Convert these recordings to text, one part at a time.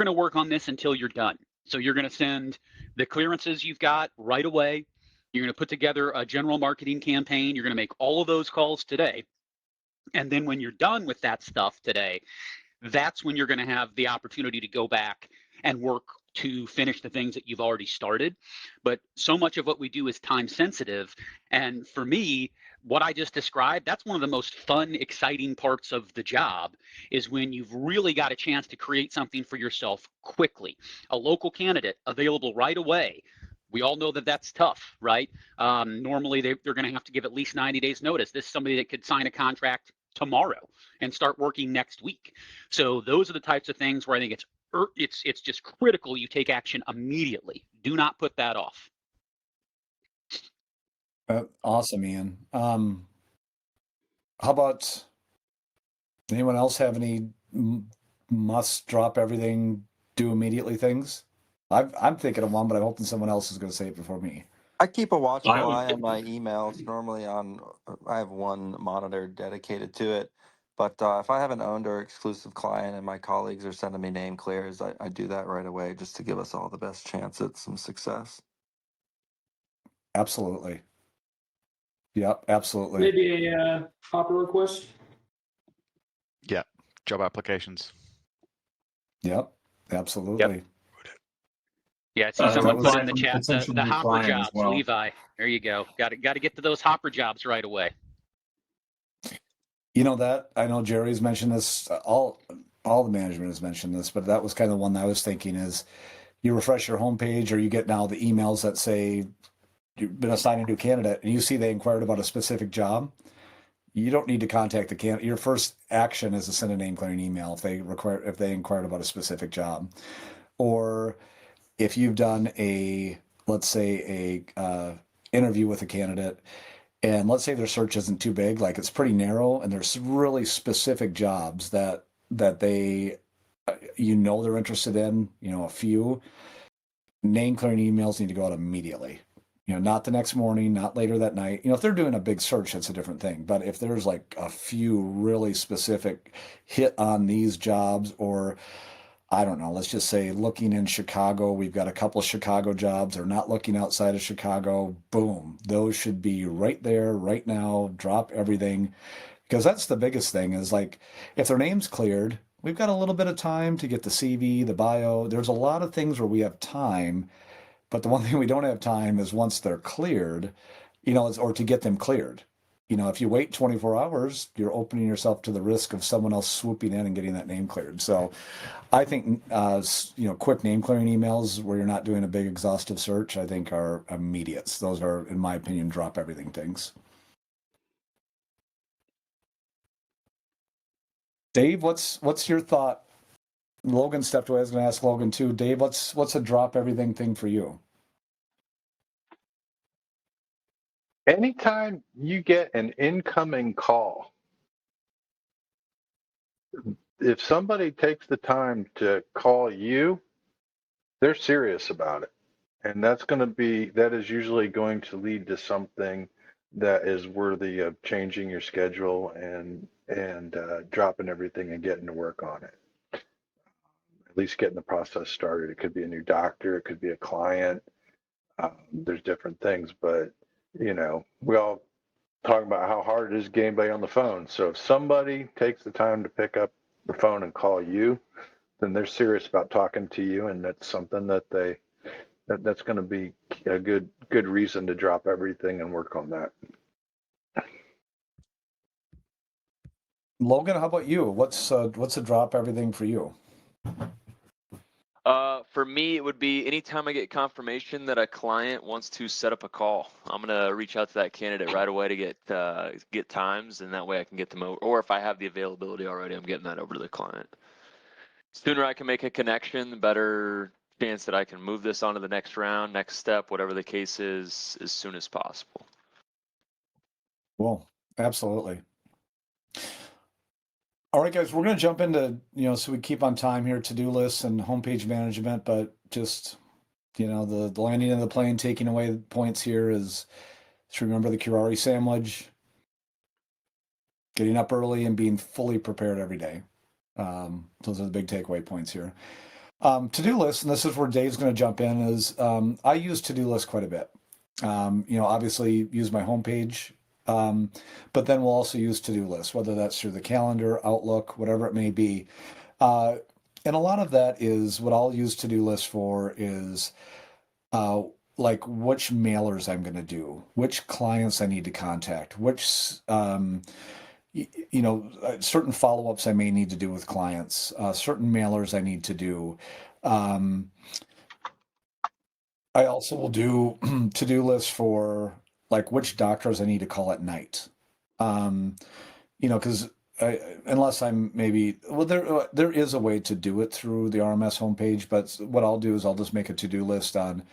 going to work on this until you're done. So you're going to send the clearances you've got right away. You're going to put together a general marketing campaign. You're going to make all of those calls today. And then when you're done with that stuff today, that's when you're going to have the opportunity to go back and work to finish the things that you've already started. But so much of what we do is time sensitive. And for me, what I just described, that's one of the most fun, exciting parts of the job, is when you've really got a chance to create something for yourself quickly. A local candidate available right away. We all know that that's tough, right? Normally, they're going to have to give at least 90 days notice. This is somebody that could sign a contract tomorrow and start working next week. So those are the types of things where I think it's just critical you take action immediately. Do not put that off. Awesome, Ian. How about anyone else have any must drop everything, do immediately things? I'm thinking of one, but I'm hoping someone else is going to say it before me. I keep a watchful eye on my emails. Normally I have one monitor dedicated to it. But if I have an owned or exclusive client and my colleagues are sending me name clears, I do that right away just to give us all the best chance at some success. Absolutely. Yep, absolutely. Maybe a Hopper request. Yeah, job applications. Yep, absolutely. Yep. Yeah, I see someone put in the chat potential the new Hopper client as jobs. well. Levi, there you go. Got to get to those Hopper jobs right away. You know that I know Jerry's mentioned this. All the management has mentioned this, but that was kind of the one that I was thinking is you refresh your homepage or you get now the emails that say you've been assigned a new candidate and you see they inquired about a specific job. You don't need to contact the candidate. Your first action is to send a name clearing email if they inquired about a specific job, or if you've done let's say a interview with a candidate, and let's say their search isn't too big, like it's pretty narrow, and there's really specific jobs that they they're interested in, a few name clearing emails need to go out immediately. Not the next morning, not later that night. If they're doing a big search, that's a different thing. But if there's like a few really specific hit on these jobs, or I don't know, let's just say looking in Chicago, we've got a couple of Chicago jobs, or not looking outside of Chicago, boom, those should be right there, right now, drop everything. Because that's the biggest thing is like, if their name's cleared, we've got a little bit of time to get the CV, the bio. There's a lot of things where we have time, but the one thing we don't have time is once they're cleared, or to get them cleared. If you wait 24 hours, you're opening yourself to the risk of someone else swooping in and getting that name cleared. So I think, quick name clearing emails where you're not doing a big exhaustive search, I think are immediates. Those are, in my opinion, drop everything things. Dave, what's your thought? Logan stepped away. I was going to ask Logan too. Dave, what's a drop everything thing for you? Anytime you get an incoming call, if somebody takes the time to call you, they're serious about it. And that is usually going to lead to something that is worthy of changing your schedule and dropping everything and getting to work on it. At least getting the process started. It could be a new doctor, it could be a client. There's different things, but we all talk about how hard it is to get anybody on the phone. So if somebody takes the time to pick up the phone and call you, then they're serious about talking to you, and that's something that's going to be a good reason to drop everything and work on that. Logan, how about you? What's a drop everything for you? For me, it would be anytime I get confirmation that a client wants to set up a call. I'm gonna reach out to that candidate right away to get times, and that way I can get them over. Or if I have the availability already, I'm getting that over to the client. Sooner I can make a connection, the better chance that I can move this on to the next round, next step, whatever the case is, as soon as possible. Well, absolutely. All right, guys, we're going to jump into, so we keep on time here, to-do lists and homepage management, but just, the landing of the plane, taking away points here is to remember the curare sandwich, getting up early and being fully prepared every day. Those are the big takeaway points here. To-do lists, and this is where Dave's going to jump in, is I use to-do lists quite a bit. Obviously use my homepage, but then we'll also use to-do lists, whether that's through the calendar, Outlook, whatever it may be. And a lot of that is what I'll use to-do lists for is like which mailers I'm going to do, which clients I need to contact, which certain follow-ups I may need to do with clients, certain mailers I need to do. I also will do to-do lists for like which doctors I need to call at night. Because unless I'm maybe, well, there is a way to do it through the RMS homepage, but what I'll do is I'll just make a to-do list on,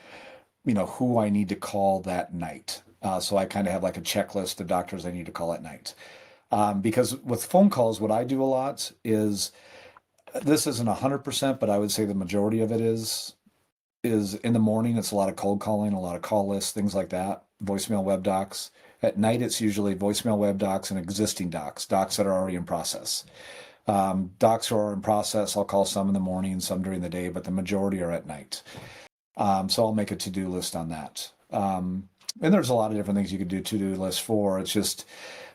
who I need to call that night. So I kind of have like a checklist of doctors I need to call at night. Because with phone calls, what I do a lot is, this isn't 100%, but I would say the majority of it is in the morning. It's a lot of cold calling, a lot of call lists, things like that, voicemail web docs. At night, it's usually voicemail web docs and existing docs that are already in process. Docs are in process. I'll call some in the morning, some during the day, but the majority are at night. So I'll make a to-do list on that. And there's a lot of different things you could do to-do lists for. It's just,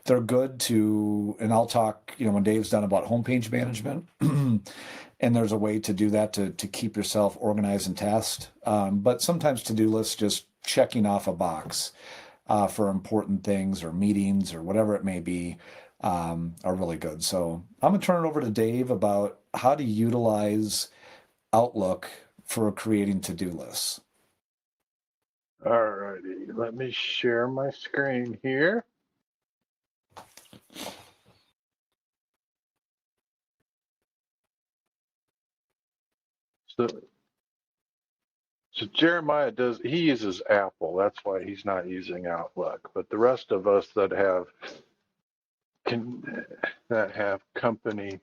they're good to, and I'll talk, when Dave's done about homepage management, and there's a way to do that to keep yourself organized and tasked. But sometimes to-do lists, just checking off a box for important things or meetings or whatever it may be, are really good. So I'm going to turn it over to Dave about how to utilize Outlook for creating to-do lists. All righty, let me share my screen here. So Jeremiah he uses Apple. That's why he's not using Outlook. But the rest of us that have company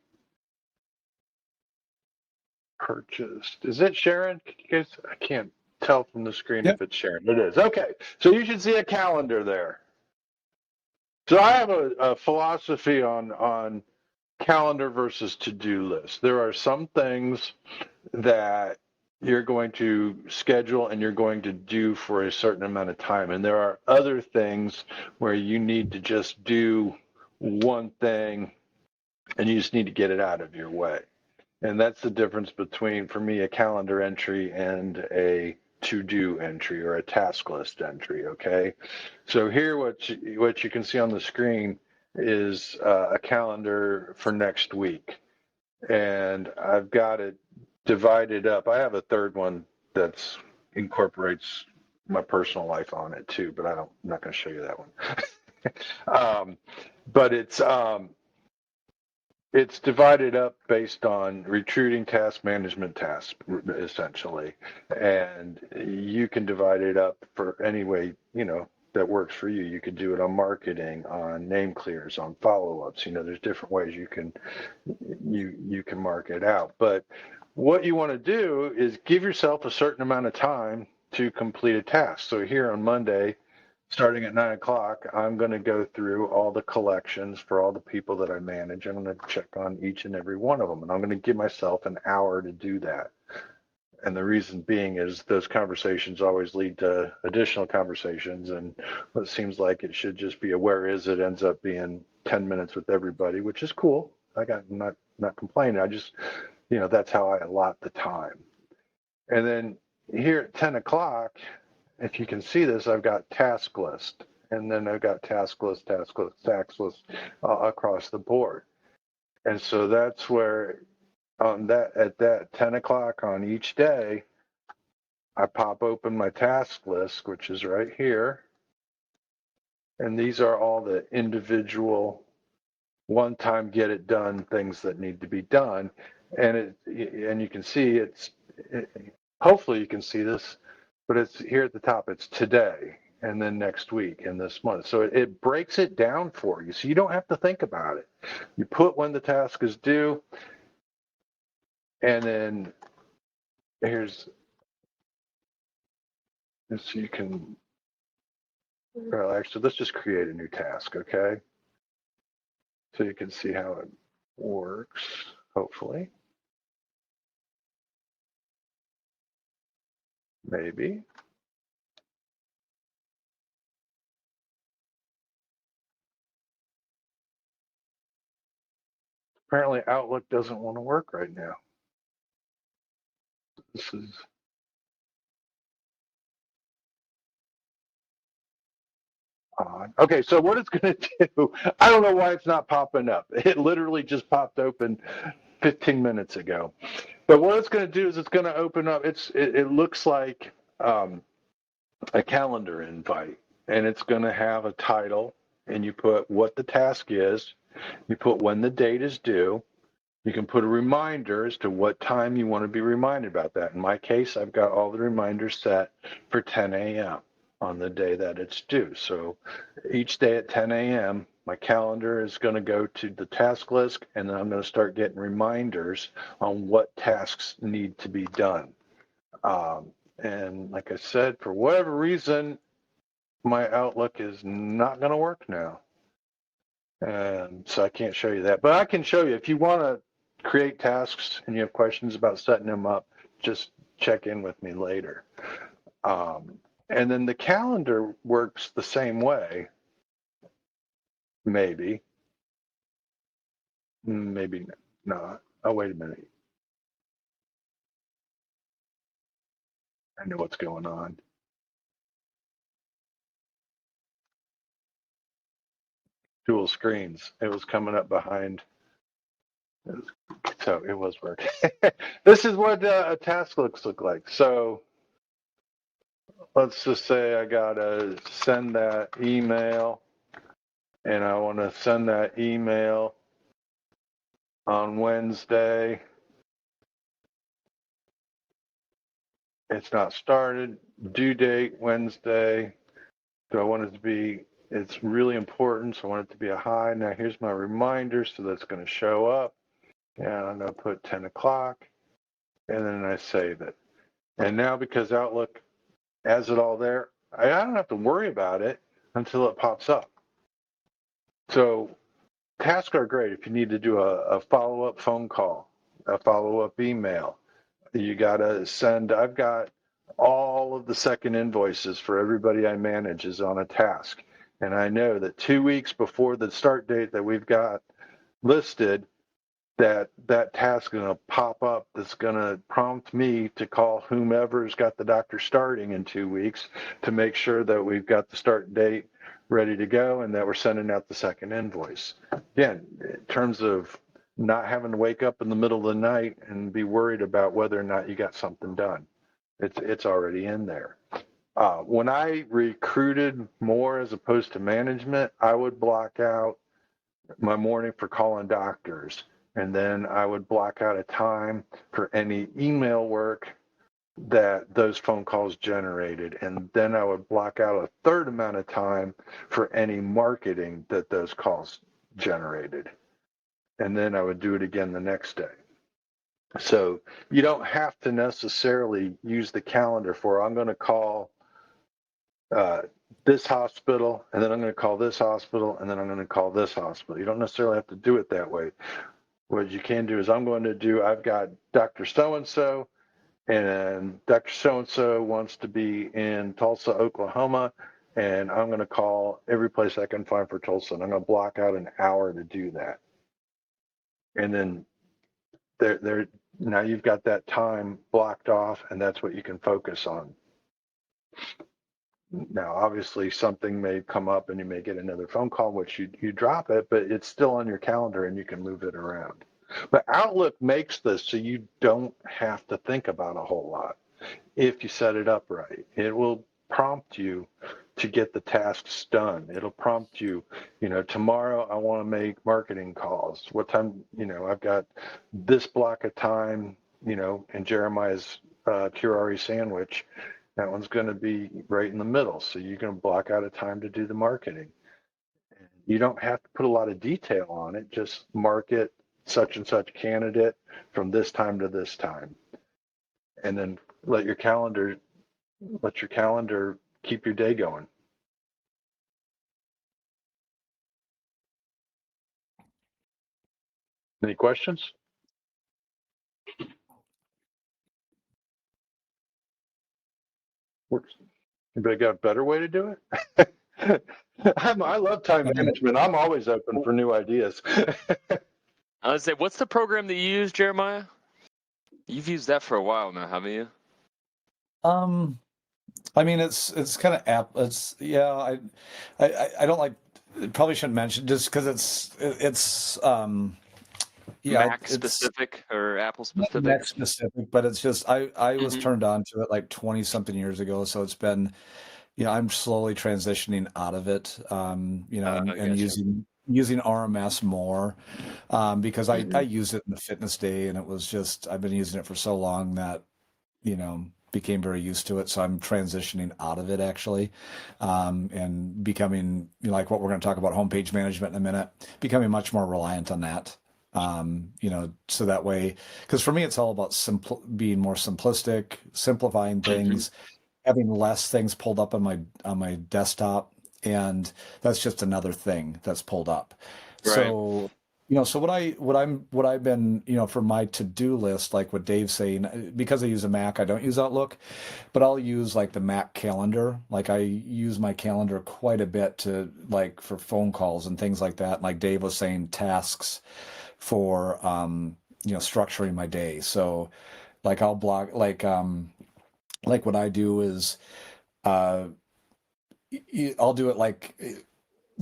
purchased. Is it Sharon? Guys, I can't tell from the screen if it's Sharon. It is. Okay. So you should see a calendar there. So I have a philosophy on calendar versus to-do list. There are some things that you're going to schedule and you're going to do for a certain amount of time. And there are other things where you need to just do one thing and you just need to get it out of your way. And that's the difference between, for me, a calendar entry and a to-do entry or a task list entry, okay? So here, what you can see on the screen is a calendar for next week. And I've got it divided up. I have a third one that's incorporates my personal life on it too, but I'm not going to show you that one. But it's divided up based on recruiting task, management tasks, essentially, and you can divide it up for any way that works for you. You could do it on marketing, on name clears, on follow-ups. There's different ways you can mark it out. But what you want to do is give yourself a certain amount of time to complete a task. So here on Monday, starting at 9 o'clock, I'm going to go through all the collections for all the people that I manage. I'm going to check on each and every one of them, and I'm going to give myself an hour to do that. And the reason being is those conversations always lead to additional conversations, and what seems like it should just be a where is it ends up being 10 minutes with everybody, which is cool. I'm not complaining. I just, that's how I allot the time. And then here at 10 o'clock, if you can see this, I've got task list, and then I've got task list across the board. And so that's where at that 10 o'clock on each day, I pop open my task list, which is right here. And these are all the individual one-time get it done things that need to be done. And you can see hopefully you can see this, but it's here at the top. It's today, and then next week, and this month. So it breaks it down for you, so you don't have to think about it. You put when the task is due, and then so you can, well, actually, let's just create a new task, okay? So you can see how it works, hopefully. Maybe. Apparently Outlook doesn't want to work right now. This is odd. Okay, so what it's going to do, I don't know why it's not popping up. It literally just popped open 15 minutes ago. But what it's going to do is it's going to open up, it looks like a calendar invite, and it's going to have a title, and you put what the task is, you put when the date is due, you can put a reminder as to what time you want to be reminded about that. In my case, I've got all the reminders set for 10 a.m. on the day that it's due. So each day at 10 a.m., my calendar is going to go to the task list, and then I'm going to start getting reminders on what tasks need to be done. And like I said, for whatever reason, my Outlook is not going to work now. And so I can't show you that, but I can show you if you want to create tasks and you have questions about setting them up, just check in with me later. And then the calendar works the same way. Maybe not. Oh, wait a minute. I know what's going on. Dual screens. It was coming up behind. So it was working. This is what a task looks like. So let's just say I gotta send that email, and I want to send that email on Wednesday. It's not started. Due date Wednesday. Do I want it to be? It's really important, so I want it to be a high. Now here's my reminder, so that's going to show up. And I'm going to put 10 o'clock, and then I save it. And now because Outlook has it all there, I don't have to worry about it until it pops up. So tasks are great if you need to do a follow-up phone call, a follow-up email. You got to send, I've got all of the second invoices for everybody I manage is on a task. And I know that 2 weeks before the start date that we've got listed, that task is going to pop up that's going to prompt me to call whomever's got the doctor starting in 2 weeks to make sure that we've got the start date ready to go and that we're sending out the second invoice. Again, in terms of not having to wake up in the middle of the night and be worried about whether or not you got something done. It's already in there. When I recruited more as opposed to management, I would block out my morning for calling doctors. And then I would block out a time for any email work that those phone calls generated. And then I would block out a third amount of time for any marketing that those calls generated. And then I would do it again the next day. So you don't have to necessarily use the calendar for, I'm going to call this hospital, and then I'm going to call this hospital, and then I'm going to call this hospital. You don't necessarily have to do it that way. What you can do is I've got Dr. So-and-so, and Dr. So-and-so wants to be in Tulsa, Oklahoma, and I'm going to call every place I can find for Tulsa, and I'm going to block out an hour to do that. And then now you've got that time blocked off, and that's what you can focus on. Now, obviously, something may come up and you may get another phone call, which you drop it, but it's still on your calendar and you can move it around. But Outlook makes this so you don't have to think about a whole lot if you set it up right. It will prompt you to get the tasks done. It'll prompt you, tomorrow I want to make marketing calls. What time, I've got this block of time, in Jeremiah's curare sandwich. That one's going to be right in the middle. So you're going to block out a time to do the marketing. You don't have to put a lot of detail on it. Just market such and such candidate from this time to this time. And then let your calendar keep your day going. Any questions? Anybody got a better way to do it? I love time management. I'm always open for new ideas. I would say, what's the program that you use, Jeremiah? You've used that for a while now, haven't you? I mean, it's kind of it's yeah. I don't like. Probably shouldn't mention just because it's yeah, Mac it's specific or Apple not specific? Mac specific, but it's just I was Mhm. turned on to it like 20 something years ago, so it's been, I'm slowly transitioning out of it, and, I gotcha. using RMS more, because I Mhm. used it in the fitness day, and it was just I've been using it for so long that became very used to it. So I'm transitioning out of it actually, and becoming like what we're going to talk about homepage management in a minute, becoming much more reliant on that. So that way, because for me, it's all about being more simplistic, simplifying Mhm. things, having less things pulled up on my desktop, and that's just another thing that's pulled up. Right. So so what I've been for my to-do list, like what Dave's saying, because I use a Mac, I don't use Outlook, but I'll use like the Mac calendar. Like I use my calendar quite a bit to like for phone calls and things like that. Like Dave was saying, tasks for structuring my day. So like I'll block like what I do is uh I'll do it like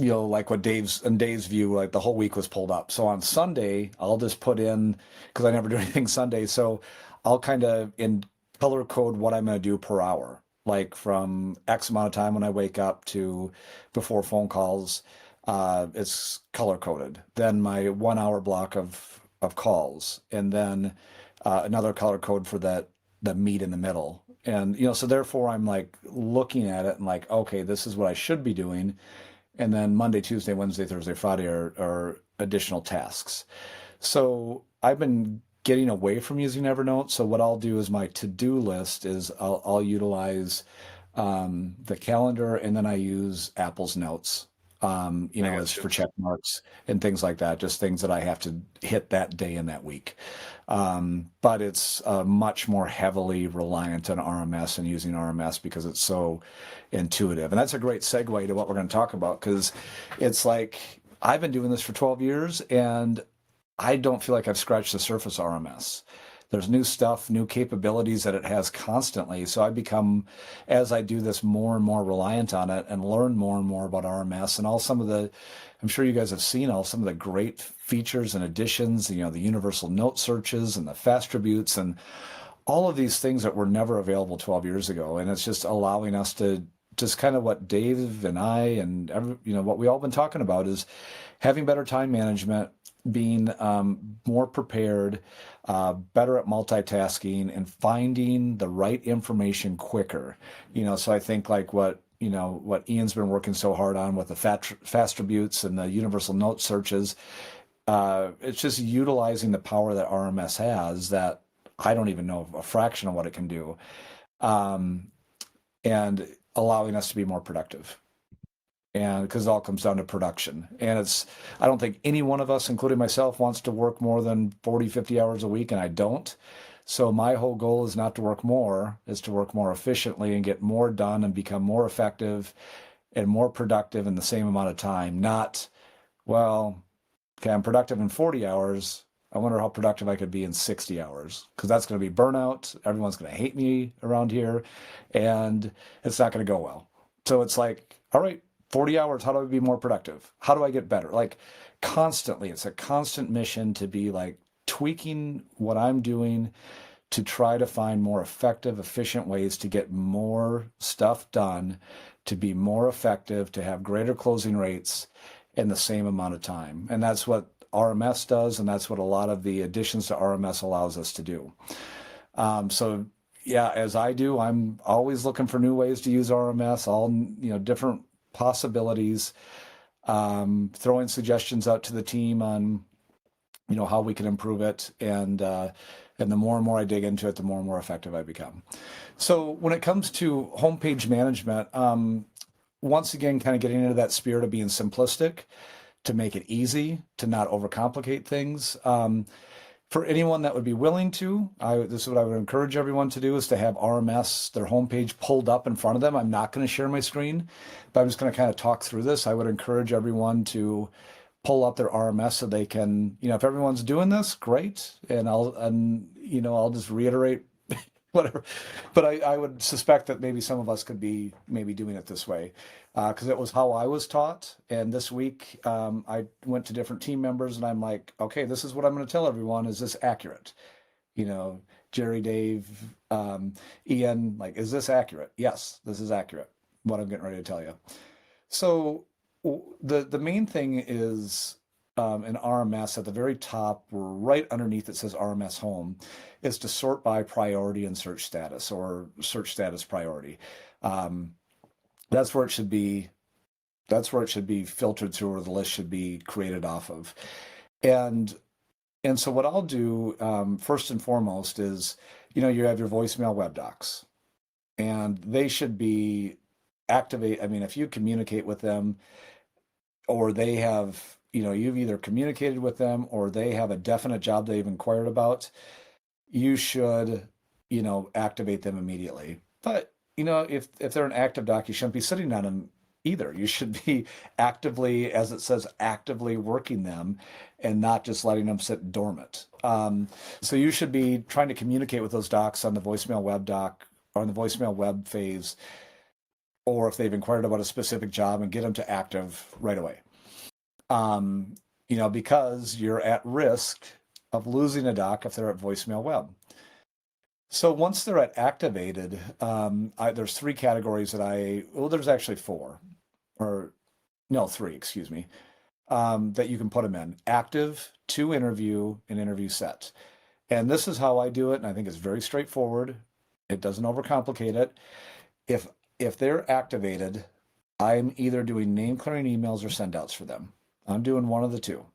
like what Dave's view, like the whole week was pulled up. So on Sunday, I'll just put in, because I never do anything Sunday. So I'll kind of in color code what I'm going to do per hour, like from X amount of time when I wake up to before phone calls. It's color coded. Then my 1 hour block of calls, and then another color code for the meet in the middle. And so therefore I'm like looking at it and like, okay, this is what I should be doing, and then Monday, Tuesday, Wednesday, Thursday, Friday are additional tasks. So I've been getting away from using Evernote. So what I'll do is my to-do list is I'll utilize the calendar, and then I use Apple's Notes, as gotcha. for check marks and things like that, just things that I have to hit that day and that week. But it's much more heavily reliant on RMS and using RMS because it's so intuitive. And that's a great segue to what we're going to talk about, because it's like I've been doing this for 12 years and I don't feel like I've scratched the surface of RMS. There's new stuff, new capabilities that it has constantly. So I become, as I do this, more and more reliant on it and learn more and more about RMS and all some of the, I'm sure you guys have seen all some of the great features and additions, the universal note searches and the fast attributes and all of these things that were never available 12 years ago. And it's just allowing us to just kind of what Dave and I and what we all been talking about is having better time management, being more prepared, better at multitasking, and finding the right information quicker. So I think like what Ian's been working so hard on with the fast attributes and the universal note searches, it's just utilizing the power that RMS has that I don't even know a fraction of what it can do, and allowing us to be more productive. And because it all comes down to production. And I don't think any one of us, including myself, wants to work more than 40, 50 hours a week, and I don't. So my whole goal is not to work more, is to work more efficiently and get more done and become more effective and more productive in the same amount of time. Not, well, okay, I'm productive in 40 hours. I wonder how productive I could be in 60 hours, because that's going to be burnout. Everyone's going to hate me around here, and it's not going to go well. So it's like, all right, 40 hours, how do I be more productive? How do I get better? Like constantly, it's a constant mission to be like tweaking what I'm doing to try to find more effective, efficient ways to get more stuff done, to be more effective, to have greater closing rates in the same amount of time. And that's what RMS does, and that's what a lot of the additions to RMS allows us to do. So yeah, as I do, I'm always looking for new ways to use RMS, all different possibilities, throwing suggestions out to the team on how we can improve it, and the more and more I dig into it, the more and more effective I become. So when it comes to homepage management, once again, kind of getting into that spirit of being simplistic, to make it easy, to not overcomplicate things. For anyone that would be willing to, this is what I would encourage everyone to do, is to have RMS, their homepage, pulled up in front of them. I'm not going to share my screen, but I'm just going to kind of talk through this. I would encourage everyone to pull up their RMS so they can, if everyone's doing this, great. And I'll just reiterate whatever. But I would suspect that maybe some of us could be maybe doing it this way, because it was how I was taught. And this week, I went to different team members and I'm like, okay, this is what I'm going to tell everyone. Is this accurate? Jerry, Dave, Ian, like, is this accurate? Yes, this is accurate. What I'm getting ready to tell you. So the main thing is in RMS at the very top, right underneath it says RMS Home, is to sort by priority and search status, or search status priority. That's where it should be. That's where it should be filtered through, or the list should be created off of. And so what I'll do first and foremost is, you have your voicemail web docs, and they should be activate. I mean, if you communicate with them, or they have, you've either communicated with them or they have a definite job they've inquired about, you should, activate them immediately. But, if they're an active doc, you shouldn't be sitting on them either. You should be actively, as it says, actively working them and not just letting them sit dormant. So you should be trying to communicate with those docs on the voicemail web doc, or on the voicemail web phase, or if they've inquired about a specific job, and get them to active right away. Because you're at risk of losing a doc if they're at voicemail web. So once they're at activated, there's three categories there's actually three, excuse me, that you can put them in: active, to interview, and interview set. And this is how I do it, and I think it's very straightforward. It doesn't overcomplicate it. If they're activated, I'm either doing name clearing emails or send outs for them. I'm doing one of the two.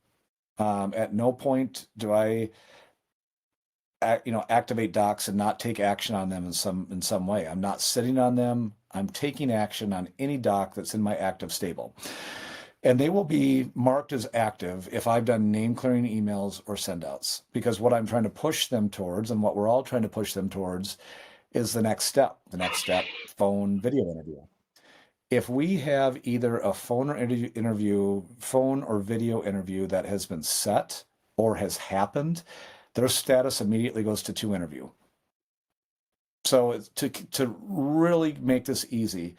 At no point do I activate docs and not take action on them in some way. I'm not sitting on them. I'm taking action on any doc that's in my active stable. And they will be marked as active if I've done name clearing emails or send outs, because what I'm trying to push them towards, and what we're all trying to push them towards, is the next step, phone video interview. If we have either a phone or video interview that has been set or has happened, their status immediately goes to interview. So to really make this easy,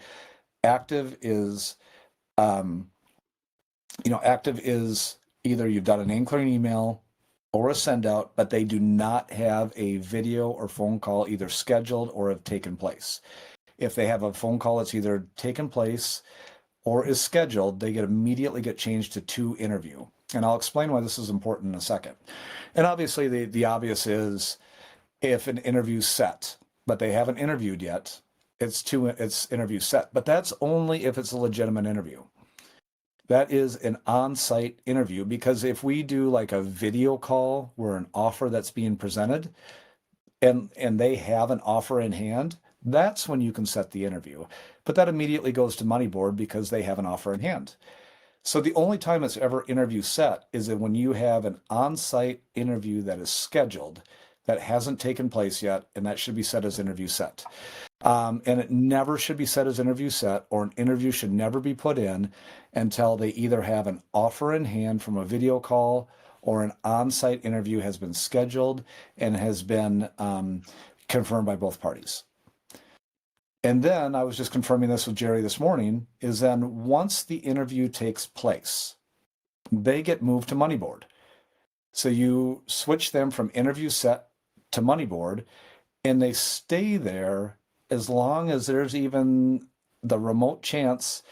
active is, active is either you've done a name clearing email or a send out, but they do not have a video or phone call either scheduled or have taken place. If they have a phone call that's either taken place or is scheduled, they immediately get changed to interview. And I'll explain why this is important in a second. And obviously the obvious is, if an interview's set, but they haven't interviewed yet, it's interview set. But that's only if it's a legitimate interview. That is an on-site interview, because if we do like a video call where an offer that's being presented and they have an offer in hand, that's when you can set the interview. But that immediately goes to Money Board because they have an offer in hand. So the only time it's ever interview set is that when you have an on-site interview that is scheduled, that hasn't taken place yet, and that should be set as interview set. And it never should be set as interview set, or an interview should never be put in until they either have an offer in hand from a video call, or an on-site interview has been scheduled and has been confirmed by both parties. And then I was just confirming this with Jerry this morning, is then once the interview takes place, they get moved to Money Board. So you switch them from interview set to Money Board, and they stay there as long as there's even the remote chance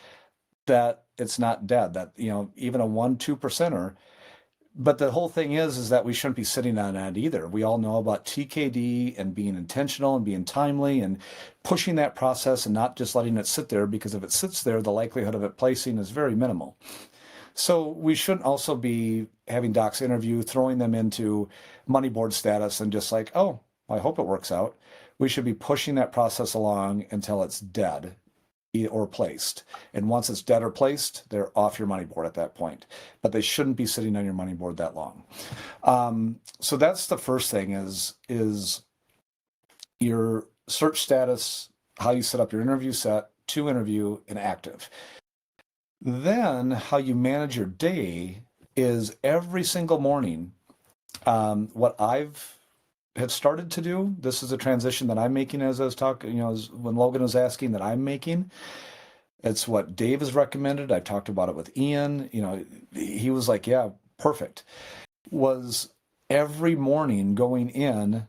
that it's not dead, that, even a 1-2%er. But the whole thing is that we shouldn't be sitting on that either. We all know about TKD and being intentional and being timely and pushing that process and not just letting it sit there, because if it sits there, the likelihood of it placing is very minimal. So we shouldn't also be having docs interview, throwing them into Money Board status and just like, oh, I hope it works out. We should be pushing that process along until it's dead. or placed. And once it's dead or placed, they're off your money board at that point. But they shouldn't be sitting on your money board that long. So that's the first thing is your search status, how you set up your interview set, to interview, and active. Then how you manage your day is every single morning. What have started to do, this is a transition that I'm making as I was talking, when Logan was asking that I'm making. It's what Dave has recommended. I talked about it with Ian. He was like, yeah, perfect. Was every morning going in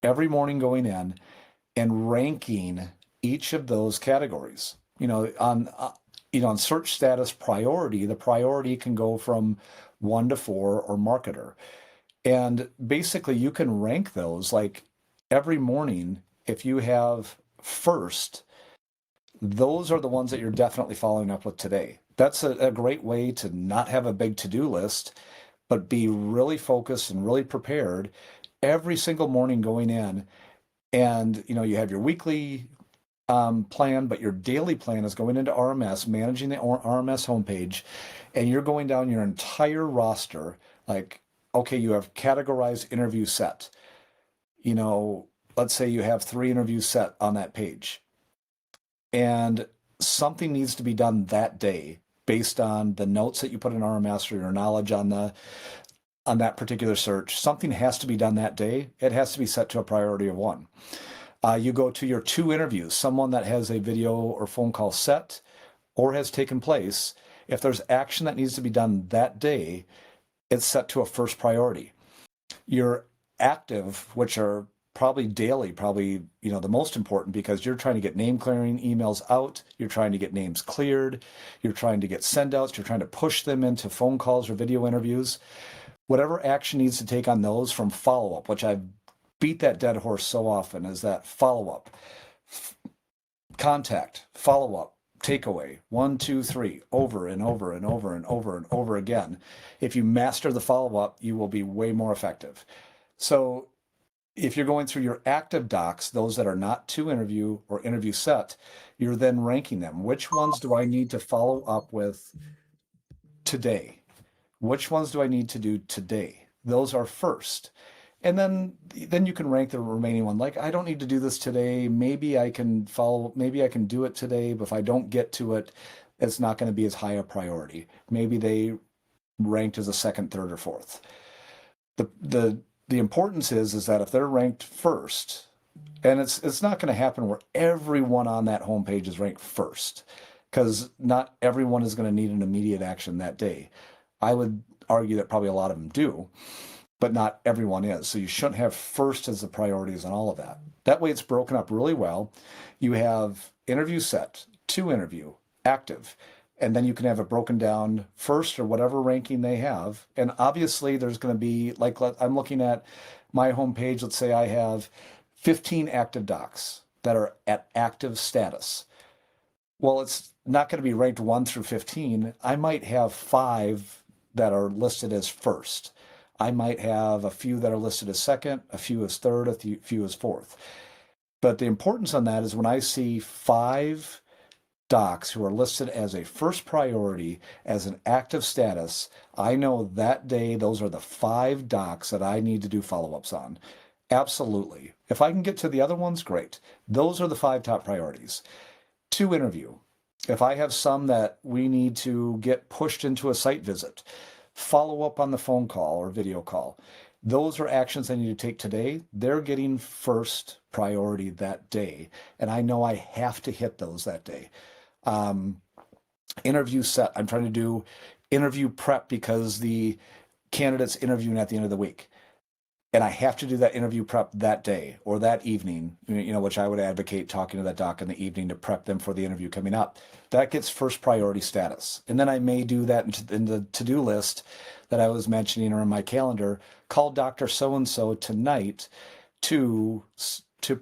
and ranking each of those categories. On search status priority, the priority can go from 1 to 4 or marketer. And basically you can rank those like every morning. If you have first, those are the ones that you're definitely following up with today. That's a great way to not have a big to-do list, but be really focused and really prepared every single morning going in. And, you have your weekly plan, but your daily plan is going into RMS, managing the RMS homepage, and you're going down your entire roster. Like, okay, you have categorized interview set. Let's say you have 3 interviews set on that page, and something needs to be done that day based on the notes that you put in RMS or your knowledge on that particular search. Something has to be done that day. It has to be set to a priority of 1. You go to your 2 interviews, someone that has a video or phone call set or has taken place. If there's action that needs to be done that day, it's set to a first priority. Your active, which are probably daily, the most important, because you're trying to get name clearing emails out. You're trying to get names cleared. You're trying to get send outs. You're trying to push them into phone calls or video interviews. Whatever action needs to take on those from follow-up, which I've beat that dead horse so often, is that follow-up, contact, follow-up, takeaway, 1, 2, 3, over and over and over and over and over again. If you master the follow-up, you will be way more effective. So if you're going through your active docs, those that are not to interview or interview set, you're then ranking them. Which ones do I need to follow up with today? Which ones do I need to do today? Those are first. And then you can rank the remaining one. Like, I don't need to do this today. Maybe I can do it today, but if I don't get to it, it's not going to be as high a priority. Maybe they ranked as a second, third, or fourth. The importance is that if they're ranked first, and it's not going to happen where everyone on that homepage is ranked first, because not everyone is going to need an immediate action that day. I would argue that probably a lot of them do, but not everyone is. So you shouldn't have first as the priorities on all of that. That way it's broken up really well. You have interview set, to interview, active, and then you can have it broken down first or whatever ranking they have. And obviously there's going to be, like, I'm looking at my homepage. Let's say I have 15 active docs that are at active status. Well, it's not going to be ranked 1 through 15. I might have 5 that are listed as first. I might have a few that are listed as second, a few as third, a few as fourth. But the importance on that is when I see 5 docs who are listed as a first priority, as an active status, I know that day those are the 5 docs that I need to do follow-ups on. Absolutely. If I can get to the other ones, great. Those are the 5 top priorities. To interview. If I have some that we need to get pushed into a site visit, follow up on the phone call or video call, those are actions I need to take today. They're getting first priority that day. And I know I have to hit those that day. Interview set. I'm trying to do interview prep because the candidate's interviewing at the end of the week. And I have to do that interview prep that day or that evening, which I would advocate talking to that doc in the evening to prep them for the interview coming up. That gets first priority status. And then I may do that in the to-do list that I was mentioning or in my calendar, call Dr. So-and-so tonight to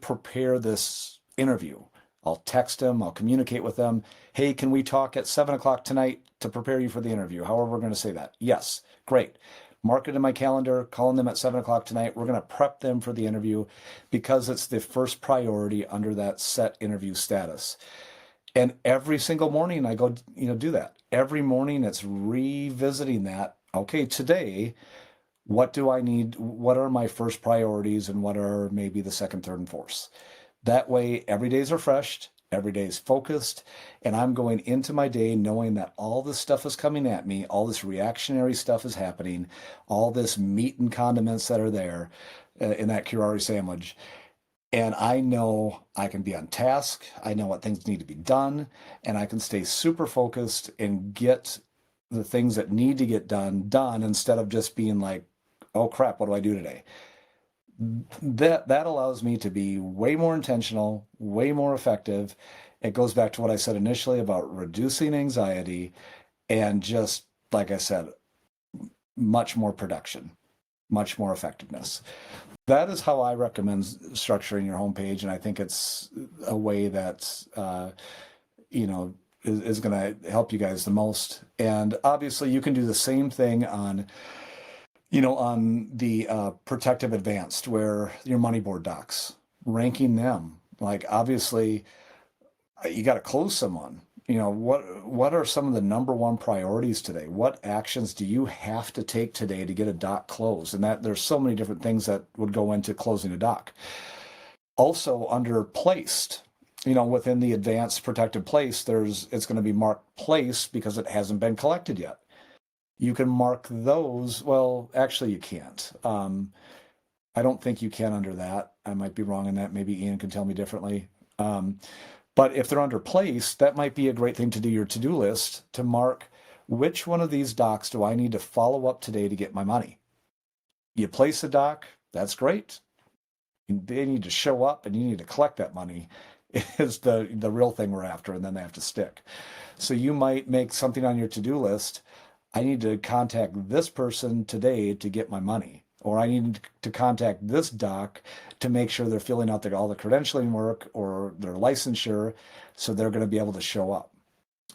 prepare this interview. I'll text them, I'll communicate with them. Hey, can we talk at 7:00 tonight to prepare you for the interview? However, we're going to say that. Yes, great. Mark it in my calendar, calling them at 7:00 tonight. We're going to prep them for the interview because it's the first priority under that set interview status. And every single morning I go, do that. Every morning it's revisiting that. Okay, today, what do I need? What are my first priorities and what are maybe the second, third, and fourth? That way, every day is refreshed, every day is focused, and I'm going into my day knowing that all this stuff is coming at me, all this reactionary stuff is happening, all this meat and condiments that are there in that curare sandwich. And I know I can be on task. I know what things need to be done, and I can stay super focused and get the things that need to get done instead of just being like, oh crap, what do I do today? That allows me to be way more intentional, way more effective. It goes back to what I said initially about reducing anxiety and just, like I said, much more production, much more effectiveness. That is how I recommend structuring your homepage, and I think it's a way that is going to help you guys the most. And obviously, you can do the same thing on the protective advanced, where your money board docs, ranking them. Like obviously, you got to close someone. What are some of the number one priorities today? What actions do you have to take today to get a doc closed? And that there's so many different things that would go into closing a doc. Also under placed, within the advanced protected place, it's going to be marked place because it hasn't been collected yet. You can mark those. Well, actually you can't. I don't think you can under that. I might be wrong in that. Maybe Ian can tell me differently. But if they're under place, that might be a great thing to do your to-do list to mark which one of these docs do I need to follow up today to get my money. You place a doc, that's great. They need to show up and you need to collect that money is the real thing we're after, and then they have to stick. So you might make something on your to-do list. I need to contact this person today to get my money, or I need to contact this doc to make sure they're filling out all the credentialing work or their licensure, so they're going to be able to show up.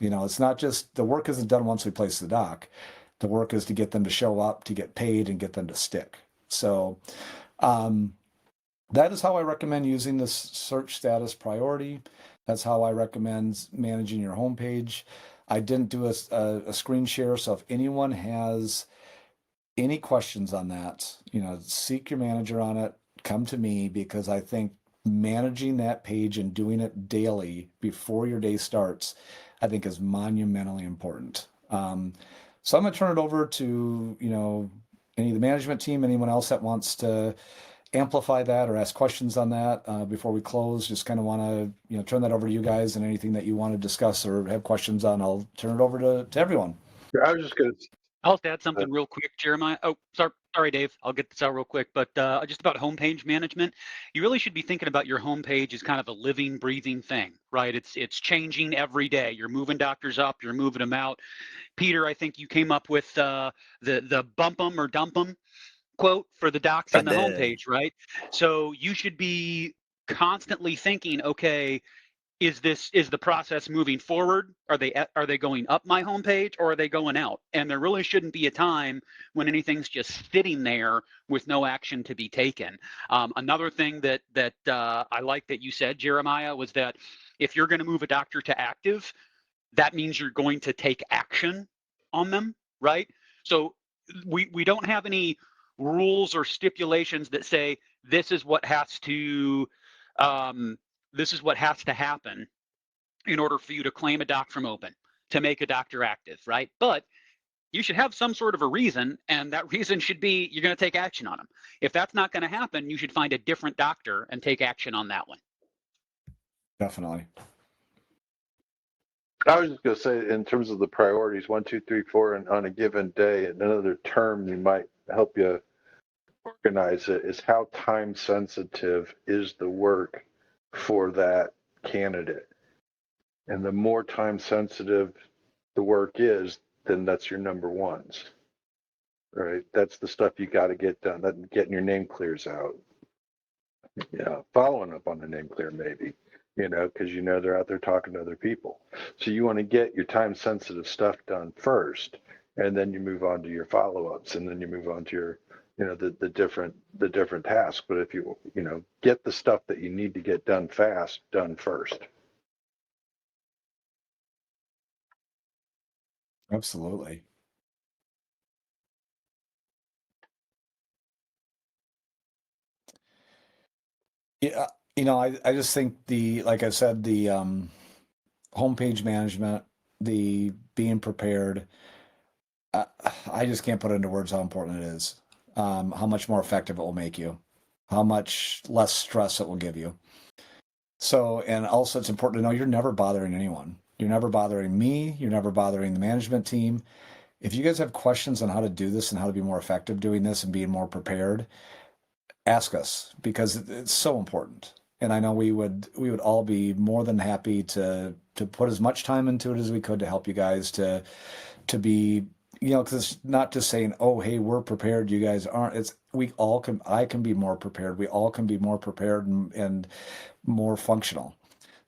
It's not just the work isn't done once we place the doc. The work is to get them to show up, to get paid, and get them to stick. So that is how I recommend using this search status priority. That's how I recommend managing your homepage. I didn't do a screen share, so if anyone has any questions on that, seek your manager on it, come to me, because I think managing that page and doing it daily before your day starts, I think is monumentally important. So I'm going to turn it over to, any of the management team, anyone else that wants to amplify that or ask questions on that before we close. Just kind of want to turn that over to you guys, and anything that you want to discuss or have questions on, I'll turn it over to everyone. I was just going to I'll just add something real quick, Jeremiah. Oh, sorry, Dave. I'll get this out real quick. But just about homepage management, you really should be thinking about your homepage as kind of a living, breathing thing, right? It's changing every day. You're moving doctors up, you're moving them out. Peter, I think you came up with the bump 'em or dump 'em quote for the docs on the homepage, right? So you should be constantly thinking, okay, is the process moving forward? Are they going up my homepage, or are they going out? And there really shouldn't be a time when anything's just sitting there with no action to be taken. Another thing that I like that you said, Jeremiah, was that if you're going to move a doctor to active, that means you're going to take action on them, right? So we don't have any rules or stipulations that say this is what has to happen in order for you to claim a doc from open, to make a doctor active, right? But you should have some sort of a reason, and that reason should be you're going to take action on them. If that's not going to happen, you should find a different doctor and take action on that one. Definitely. I was just going to say, in terms of the priorities, 1, 2, 3, 4, and on a given day, another term you might help you organize it is how time sensitive is the work for that candidate. And the more time sensitive the work is, then that's your number ones, right? That's the stuff you got to get done. That getting your name clears out. Yeah, following up on the name clear maybe, because they're out there talking to other people. So you want to get your time sensitive stuff done first, and then you move on to your follow-ups, and then you move on to your the different tasks. But if you get the stuff that you need to get done fast done first. Absolutely. Yeah, I just think like I said, the homepage management, the being prepared, I just can't put into words how important it is. How much more effective it will make you, how much less stress it will give you. So, and also it's important to know you're never bothering anyone. You're never bothering me. You're never bothering the management team. If you guys have questions on how to do this and how to be more effective doing this and being more prepared, ask us because it's so important. And I know we would all be more than happy to put as much time into it as we could to help you guys to be, because it's not just saying, oh, hey, we're prepared, you guys aren't. It's I can be more prepared. We all can be more prepared and more functional.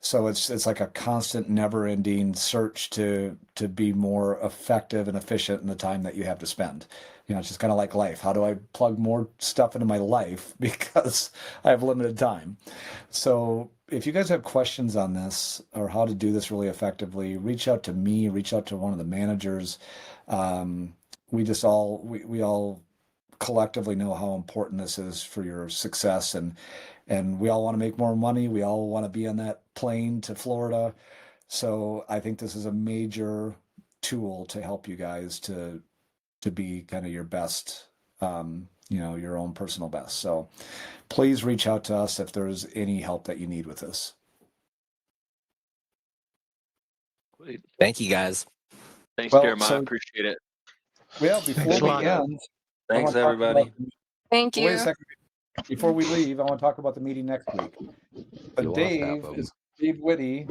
So it's like a constant, never-ending search to be more effective and efficient in the time that you have to spend. It's just kind of like life. How do I plug more stuff into my life because I have limited time? So if you guys have questions on this or how to do this really effectively, reach out to me, reach out to one of the managers. We all collectively know how important this is for your success, and we all want to make more money. We all want to be on that plane to Florida. So I think this is a major tool to help you guys to be kind of your best, your own personal best. So please reach out to us if there's any help that you need with this. Thank you, guys. Thanks, Well, Jeremiah. so- Appreciate it. Well, before we end, I Thanks, wanna talk everybody. about- Thank Wait a you. second. Before we leave, I want to talk about the meeting next week. But You lost half of 'em. Dave Whitty,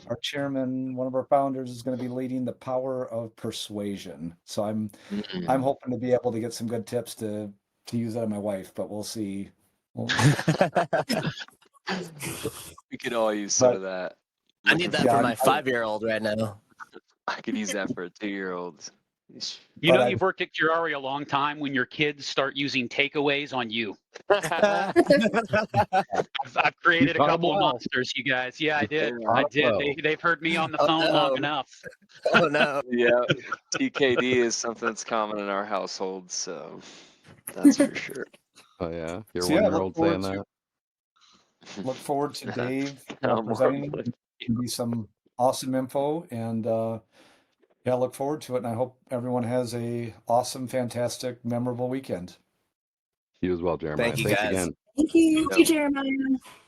our chairman, one of our founders, is going to be leading the power of persuasion. So I'm hoping to be able to get some good tips to use that on my wife, but we'll see. We could all use some But- of that. I need that Yeah, for my I- 5-year-old right now. I could use that for a 2-year-old. You But know, I- you've worked at Curari a long time when your kids start using takeaways on you. I've created a caught 'em couple of well. monsters, you guys. Yeah, I did. caught I 'em did. well. They've heard me on the Oh, phone long no. enough. Oh no. Yeah, TKD is something that's common in our household, so that's for sure. Oh yeah, your So, yeah, look 1-year-old forward saying to- that. Look forward to Dave I'm presenting. horrible. Give you some awesome info, and look forward to it. And I hope everyone has a awesome, fantastic, memorable weekend. You as well, Jeremiah. Thank you, Thanks guys. again. Thank you, Jeremiah.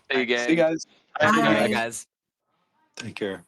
Hey, gang. See you guys. Have a good Bye. night. Bye, guys. Take care.